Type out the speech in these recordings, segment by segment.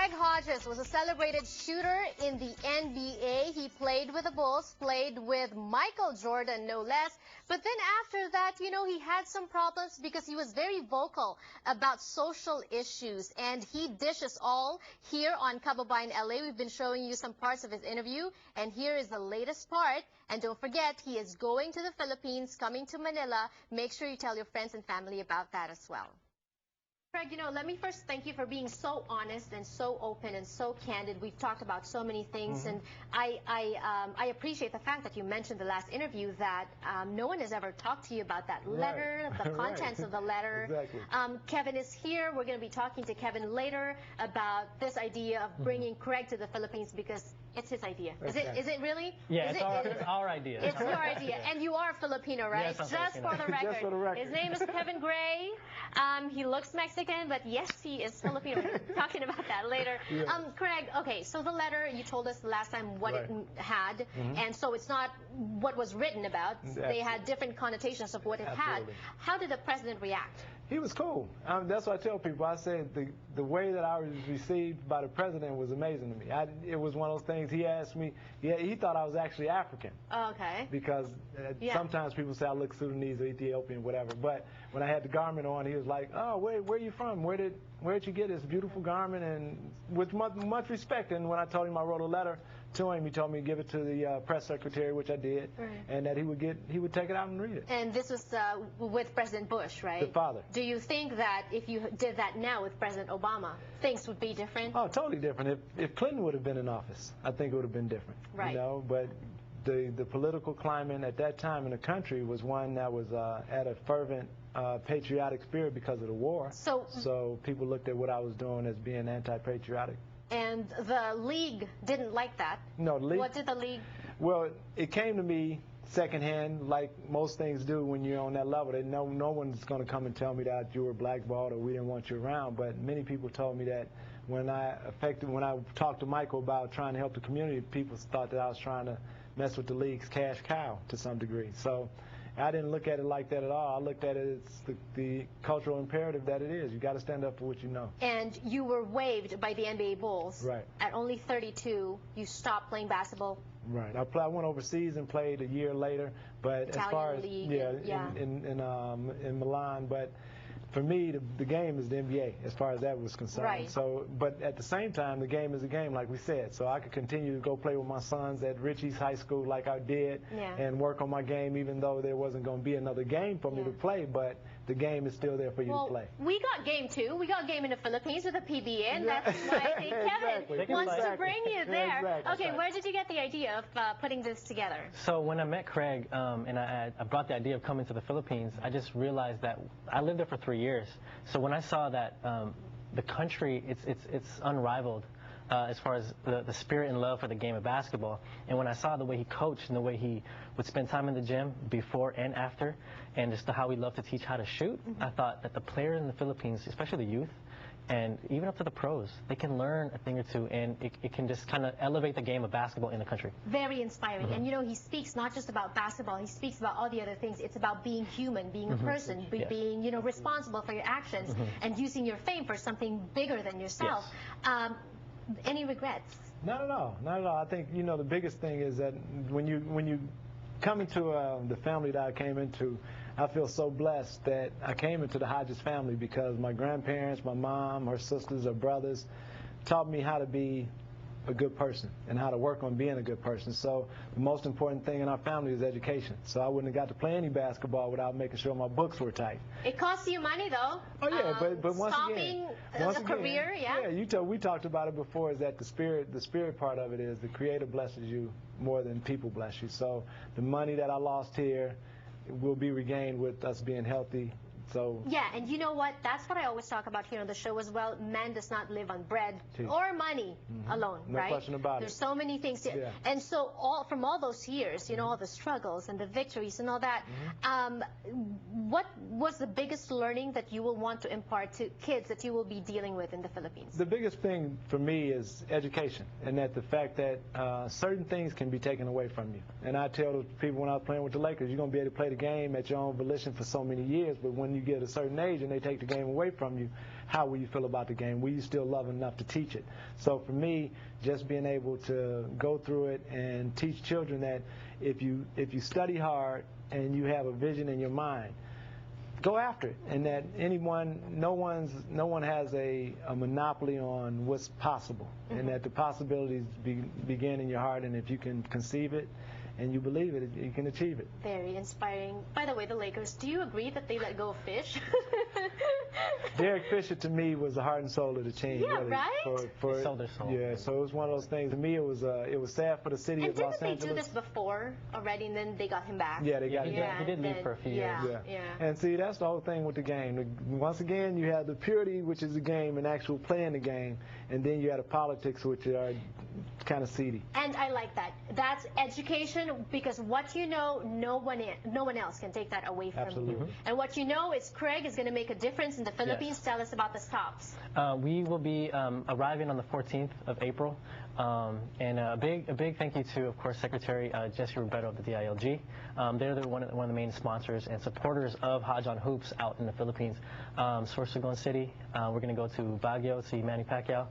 Craig Hodges was a celebrated shooter in the NBA. He played with the Bulls, played with Michael Jordan, no less. But then after that, you know, he had some problems because he was very vocal about social issues. And he dishes all here on Kababayan LA. We've been showing you some parts of his interview. And here is the latest part. And don't forget, he is going to the Philippines, coming to Manila. Make sure you tell your friends and family about that as well. Craig, you know, let me first thank you for being so honest and so open and so candid. We've talked about so many things, and I appreciate the fact that you mentioned the last interview that no one has ever talked to you about that letter, the contents of the letter. Exactly. Kevin is here. We're going to be talking to Kevin later about this idea of bringing Craig to the Philippines because it's his idea. Is it really? Yeah, it's our idea. It's your idea. And you are Filipino, right? Yes, Just for the record. Just for the record. His name is Kevin Gray. He looks Mexican, but yes, he is Filipino. We're talking about that later. Yes. Craig, okay, so the letter, you told us last time what it had, and so it's not what was written about. They had different connotations of what it had. How did the president react? He was cool. That's what I tell people. I said the way that I was received by the president was amazing to me. It was one of those things. He asked me, he thought I was actually African. Okay. Because sometimes people say I look Sudanese or Ethiopian, whatever. But when I had the garment on, he was like, "Oh, where are you from? Where'd you get this beautiful garment?" And with much respect. And when I told him I wrote a letter to him, he told me to give it to the press secretary, which I did, and that he would take it out and read it. And this was with President Bush, right? The father. Do you think that if you did that now with President Obama, things would be different? Oh, totally different. If Clinton would have been in office, I think it would have been different. Right. You know, but the political climate at that time in the country was one that was at a fervent patriotic spirit because of the war. So people looked at what I was doing as being anti-patriotic. And the league didn't like that. No, the league. What did the league? Well, it came to me secondhand, like most things do when you're on that level. No one's going to come and tell me that you were blackballed or we didn't want you around. But many people told me that when I talked to Michael about trying to help the community, people thought that I was trying to mess with the league's cash cow to some degree. So I didn't look at it like that at all. I looked at it as the cultural imperative that it is. You got to stand up for what you know. And you were waived by the NBA Bulls. Right. At only 32, you stopped playing basketball. Right. I went overseas and played a year later, but Italian as far as league, in Milan, but for me, the game is the NBA as far as that was concerned. Right. So, but at the same time, the game is a game, like we said. So I could continue to go play with my sons at Richie's High School like I did and work on my game even though there wasn't going to be another game for me to play, but the game is still there for you to play. We got game too. We got game in the Philippines with the PBA, and that's why I think Kevin wants to bring you there. Okay, where did you get the idea of putting this together? So when I met Craig and I brought the idea of coming to the Philippines, I just realized that I lived there for 3 years. So when I saw that the country, it's unrivaled as far as the spirit and love for the game of basketball. And when I saw the way he coached and the way he would spend time in the gym before and after, and just how he loved to teach how to shoot, I thought that the players in the Philippines, especially the youth, and even up to the pros, they can learn a thing or two, and it can just kind of elevate the game of basketball in the country. Very inspiring. And you know, he speaks not just about basketball, he speaks about all the other things. It's about being human, being a person, being, you know, responsible for your actions, and using your fame for something bigger than yourself. Any regrets? Not at all. Not at all. I think, you know, the biggest thing is that when you come into the family that I came into, I feel so blessed that I came into the Hodges family because my grandparents, my mom, her sisters, her brothers taught me how to be a good person and how to work on being a good person. So the most important thing in our family is education. So I wouldn't have got to play any basketball without making sure my books were tight. It costs you money though. Oh yeah, but once again, career, we talked about it before, is that the spirit part of it is the Creator blesses you more than people bless you. So the money that I lost here will be regained with us being healthy. So yeah, and you know what? That's what I always talk about here on the show as well. Man does not live on bread or money alone, right? No question about it. There's so many things. And so from all those years, you know, all the struggles and the victories and all that, what was the biggest learning that you will want to impart to kids that you will be dealing with in the Philippines? The biggest thing for me is education, and that the fact that certain things can be taken away from you. And I tell the people when I was playing with the Lakers, you're going to be able to play the game at your own volition for so many years, but when you get a certain age and they take the game away from you, how will you feel about the game? Will you still love enough to teach it? So for me, just being able to go through it and teach children that if you study hard and you have a vision in your mind, go after it, and that no one has a monopoly on what's possible, and that the possibilities begin in your heart, and if you can conceive it and you believe it, you can achieve it. Very inspiring. By the way, the Lakers, do you agree that they let go of Fish? Derek Fisher, to me, was the heart and soul of the team. Yeah, really, right? For sold their soul. Yeah, so it was one of those things. To me, it was sad for the city And of Los didn't they Angeles. do this before already, and then they got him back? Yeah, they got him back. He did leave for a few years. Yeah. And see, that's the whole thing with the game. Once again, you have the purity, which is the game, and actual playing the game, and then you have the politics, which are kind of seedy. And I like that. That's education, because what you know, no one else can take that away from Absolutely. you. And what you know is Craig is going to make a difference in the Philippines. Tell us about the stops. We will be arriving on the 14th of April. And a big thank you to, of course, Secretary Jesse Rubetto of the DILG. They're one of the main sponsors and supporters of Hodge on Hoops out in the Philippines. Sorsogon City, we're going to go to Baguio to see Manny Pacquiao,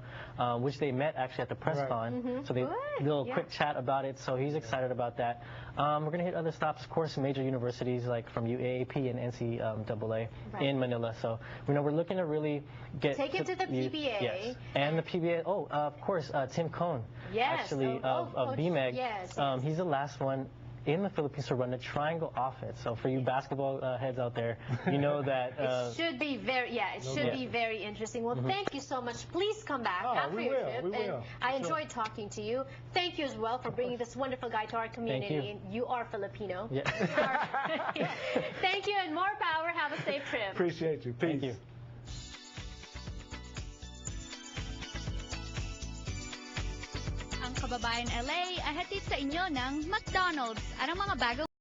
which they met actually at the press con. So they did a little quick chat about it, so he's excited about that. We're going to hit other stops, of course, major universities like from UAAP and NCAA in Manila. So we're looking to really take it to the PBA. Yes. And the PBA, of course, Tim Cohn, actually, of Coach, BMEG. yes. He's the last one in the Philippines to run the triangle offense. So for you basketball heads out there, you know that it should be very interesting. Well, thank you so much. Please come back after your trip. And I enjoyed talking to you. Thank you as well for bringing this wonderful guy to our community. You are Filipino. Yeah. Thank you, and more power. Have a safe trip. Appreciate you. Peace. Thank you. Ang Kababayan LA ay hatid sa inyo ng McDonald's at ang mga bago